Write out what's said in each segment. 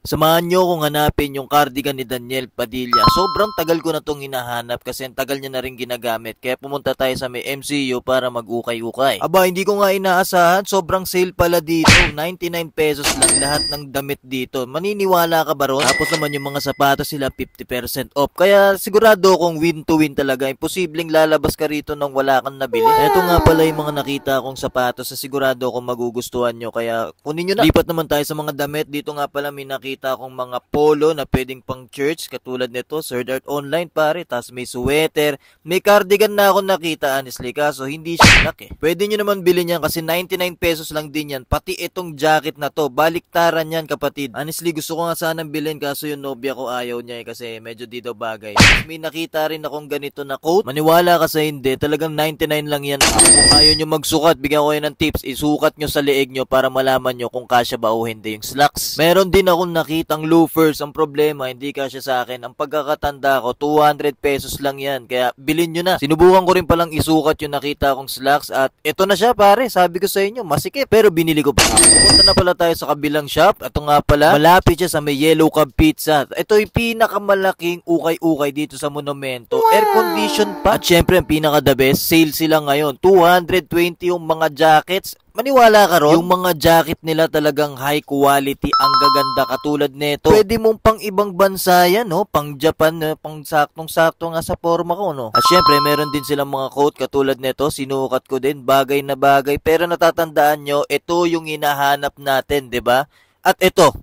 Samahan nyo kung hanapin yung cardigan ni Daniel Padilla. Sobrang tagal ko na tong hinahanap kasi ang tagal niya na rin ginagamit. Kaya pumunta tayo sa may MCU para mag-ukay-ukay. Aba, hindi ko nga inaasahan. Sobrang sale pala dito. 99 pesos lang lahat ng damit dito. Maniniwala ka ba ron? Tapos naman yung mga sapatos sila 50% off. Kaya sigurado kung win to win talaga. Imposibleng lalabas ka rito nang wala kang nabili. Ito nga pala yung mga nakita kong sapatos sa sigurado kung magugustuhan nyo. Kaya kunin nyo na. Lipat naman tayo sa mga damit. Dito nga pala may nakita akong mga polo na pwedeng pang church katulad nito, Third Art Online pare, tas may sweater, may cardigan na ako nakita honestly, kaso hindi siya black eh. Pwede nyo naman bilhin yan kasi 99 pesos lang din yan, pati itong jacket na to, baliktaran yan kapatid. Honestly gusto ko nga sanang bilhin kaso yung nobya ko ayaw niya eh, kasi medyo di daw bagay. Tapos may nakita rin akong ganito na coat, maniwala ka sa hindi, talagang 99 lang yan. Kung ayaw nyo magsukat, bigyan ko kayo ng tips, isukat nyo sa leeg nyo para malaman nyo kung kasya ba o hindi yung slacks. Meron din akong nakitang loafers, ang problema hindi kasya sa akin. Ang pagkakatanda ko 200 pesos lang yan, kaya bilhin nyo na. Sinubukan ko rin palang isukat yung nakita kong slacks at ito na siya pare, sabi ko sa inyo masikip pero binili ko pa. Pumunta na pala tayo sa kabilang shop. Ito nga pala, malapit siya sa may Yellow Cab Pizza. Ito yung pinakamalaking ukay-ukay dito sa Monumento. Air condition pa at syempre ang pinaka the best, sale sila ngayon, 220 yung mga jackets. Maniwala ka ron, yung mga jacket nila talagang high quality, ang gaganda katulad nito. Pwede mong pang ibang bansa yan, no? Pang Japan, pang saktong-sakto nga sa forma ko, no? At syempre, meron din silang mga coat katulad nito, sinukat ko din, bagay na bagay. Pero natatandaan nyo, ito yung hinahanap natin, 'di ba? At ito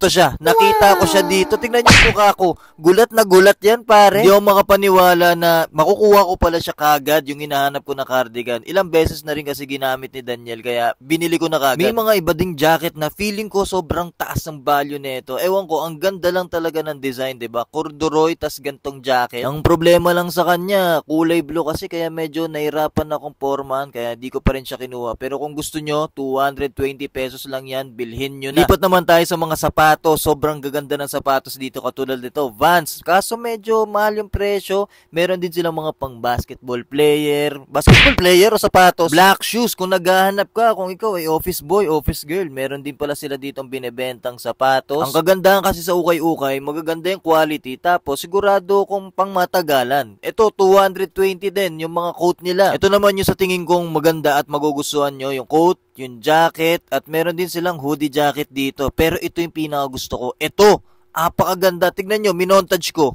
siya, nakita ko siya dito. Tingnan niyo yung mukha ko. Gulat na gulat yan, pare. Hindi ako makapaniwala na makukuha ko pala siya kagad yung hinahanap ko na cardigan. Ilang beses na rin kasi ginamit ni Daniel, kaya binili ko na kagad. May mga iba ding jacket na feeling ko sobrang taas ng value nito. Ewan ko, ang ganda lang talaga ng design, 'di ba? Corduroy tas gantong jacket. Ang problema lang sa kanya, kulay blue kasi, kaya medyo nahirapan akong pormahan, kaya di ko pa rin siya kinuha. Pero kung gusto nyo, 220 pesos lang yan, bilhin nyo na. Lipat naman tayo sa mga sapatos. Sobrang gaganda ng sapatos dito katulad nito, Vans. Kaso medyo mahal yung presyo. Meron din silang mga pang basketball player o sapatos. Black shoes kung naghahanap ka, kung ikaw ay office boy, office girl, meron din pala sila ditong binebentang sapatos. Ang kagandahan kasi sa ukay-ukay, magaganda yung quality, tapos sigurado kung pang matagalan. Ito 220 din yung mga coat nila. Ito naman yung sa tingin kong maganda at magugustuhan nyo, yung coat, yung jacket, at meron din silang hoodie jacket dito. Pero ito yung pinaka gusto ko. Ito, apakaganda. Tignan nyo, minontage ko.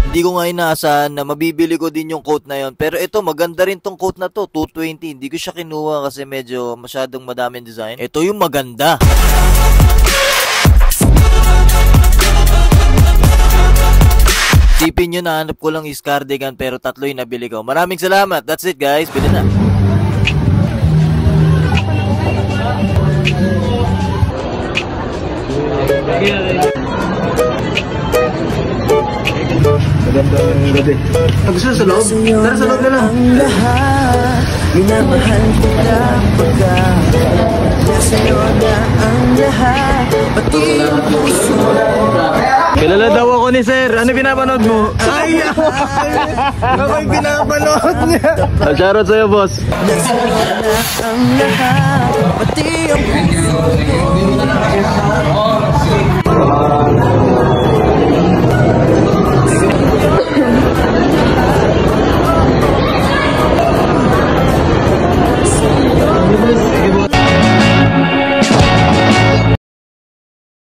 Hindi ko nga inaasahan na mabibili ko din yung coat na yon. Pero ito, maganda rin tong coat na to, 220. Hindi ko siya kinuha kasi medyo masyadong madaming design. Ito yung maganda. Tipin nyo, nahanap ko lang is cardigan pero tatlo yung nabili ko. Maraming salamat. That's it guys. Bili na. Magandang gabi. Gusto na sa loob? Tara sa loob na lang. Minamahal kita pagka sa'yo na ang lahat, pati ang puso. Kilala daw ako ni sir. Ano pinapanood mo? Ay! Ako'y pinapanood niya. Shoutout sa'yo, boss. Sa'yo na ang lahat, pati ang puso.